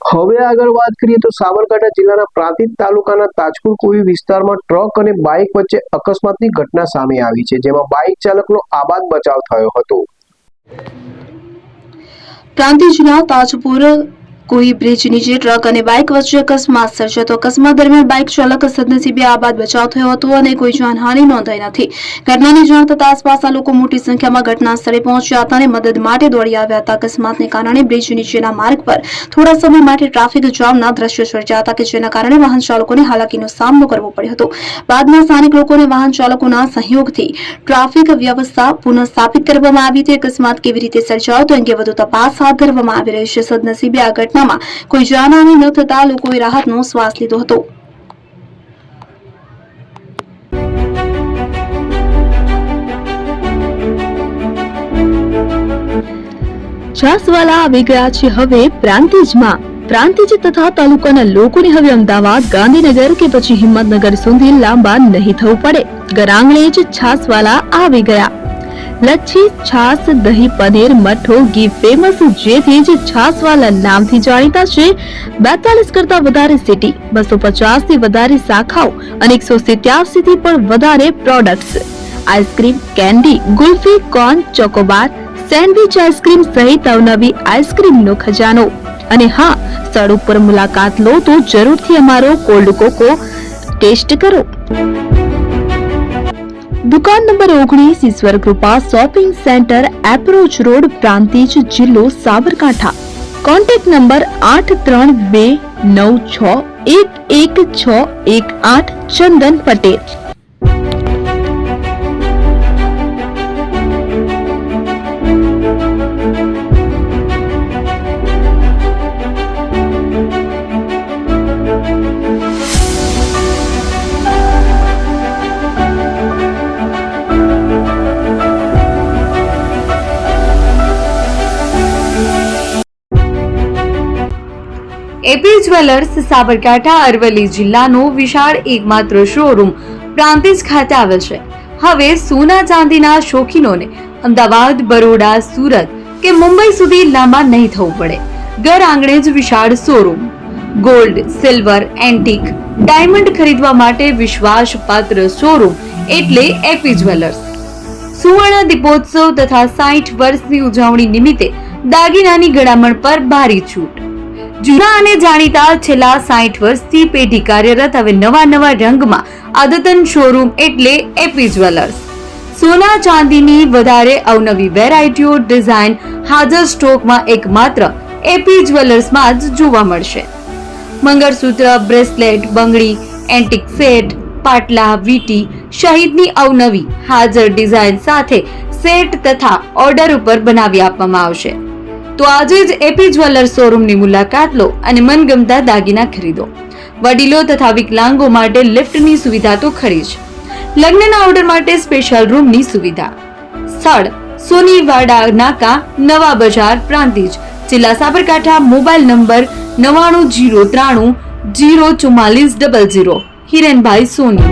હવે આગળ વાત કરીએ તો સાબરકાંઠા જિલ્લાના પ્રાંતિજ તાલુકાના તાજપુર કોવી વિસ્તારમાં ટ્રક અને બાઇક વચ્ચે અકસ્માતની ઘટના સામે આવી છે, જેમાં બાઇક ચાલકનો આબાદ બચાવ થયો હતો। પ્રાંતિજના તાજપુર કોઈ બ્રિજ નીચે ટ્રક અને બાઇક વચ્ચે અકસ્માત સર્જાતો અકસ્માત દરમિયાન બાઇક ચાલક સદનસીબે આબાદ બચાવ થયો હતો અને કોઈ જાનહાનિ નોંધાઈ નથી। ઘટનાની જાણ થતાં આસપાસના લોકો મોટી સંખ્યામાં ઘટના સ્થળે પહોંચ્યા હતા અને મદદ માટે દોડી આવ્યા હતા। અકસ્માતને કારણે બ્રિજ નીચેના માર્ગ પર થોડા સમય માટે ટ્રાફિક જામના દ્રશ્યો સર્જાયા હતા કે જેના કારણે વાહન ચાલકોને હાલાકીનો સામનો કરવો પડ્યો હતો। બાદમાં સ્થાનિક લોકો અને વાહન ચાલકોના સહયોગથી ટ્રાફિક વ્યવસ્થા પુનઃસ્થાપિત કરવામાં આવી હતી। અકસ્માત કેવી રીતે સર્જાયો તે અંગે વધુ તપાસ હાથ ધરવામાં આવી રહી છે। સદનસીબે આ ઘટના કોઈ જાનહાનિ ન થતા લોકોએ રાહતનો શ્વાસ લીધો હતો। છાસવાલા આવી ગયા છે હવે પ્રાંતિજમાં। પ્રાંતિજ તથા તાલુકાના લોકોને હવે અમદાવાદ, ગાંધીનગર કે પછી હિંમતનગર સુધી લાંબા નહીં થવું પડે। ઘર આંગણે જ છાસવાલા આવી ગયા। લચ્છી, છાસ, દહીં, પનીર, મઠો, ઘી ફેમસ, જેથી જ છાસવાલા નામથી જાણીતા છે। 42 કરતા વધારે સિટી, 250 થી વધારે શાખાઓ અને 187 થી પણ વધારે products. Ice cream, candy, kulfi, corn, Chocobar, sandwich ice cream સહિત અવનવી આઈસ્ક્રીમનો ખજાનો। અને હા, સ્થળ ઉપર મુલાકાત લો તો જરૂરથી અમારો કોલ્ડ કોકો ટેસ્ટ કરો। दुकान नंबर 19 ईश्वर कृपा shopping centre approach road Prantij जिल्लो साबरकांठा। कॉन्टेक्ट नंबर 8329611618 चंदन पटेल। એપી જ્વેલર્સ સાબરકાંઠા અરવલ્લી જિલ્લાનો વિશાળ એકમાત્ર શોરૂમ પ્રાંતિજ ખાતે આવેલ છે। હવે સોના ચાંદીના શોખીનોને અમદાવાદ, બરોડા, સુરત કે મુંબઈ સુધી લાંબા નહીં થવું પડે। ઘર આંગણે જ વિશાળ showroom. Gold, silver, antique, diamond ખરીદવા માટે વિશ્વાસપાત્ર શોરૂમ એટલે એપી જ્વેલર્સ। સુવર્ણ દીપોત્સવ તથા 60 વર્ષની ઉજવણી નિમિત્તે દાગીનાની ગળામણ પર ભારી છૂટ। જૂના અને જાણીતા છેલ્લા 60 વર્ષથી પેઢી કાર્યરત હવે નવા રંગમાં અદ્યતન શોરૂમ એટલે એપી જ્વેલર્સ। સોના ચાંદીની વધારે અવનવી વેરાયટીઓ, ડિઝાઇન હાજર સ્ટોકમાં એકમાત્ર એપી જ્વેલર્સમાં જ જોવા મળશે। મંગળસૂત્ર, બ્રેસલેટ, બંગડી, એન્ટિક સેટ, પાટલા, વીટી સહિતની અવનવી હાજર ડિઝાઇન સાથે સેટ તથા ઓર્ડર ઉપર બનાવી આપવામાં આવશે। તો આજે જ એપી જ્વેલર્સ શોરૂમની મુલાકાત લો અને મનગમતા દાગીના ખરીદો। વડીલો તથા વિકલાંગો માટે લિફ્ટની સુવિધા તો ખરી જ, લગ્નના ઓર્ડર માટે સ્પેશિયલ રૂમની સુવિધા। સ્થળ સોનીવાડા નાકા, નવા બજાર, પ્રાંતિજ, જિલ્લા સાબરકાંઠા। Mobile number 9903304400। હિરેનભાઈ સોની।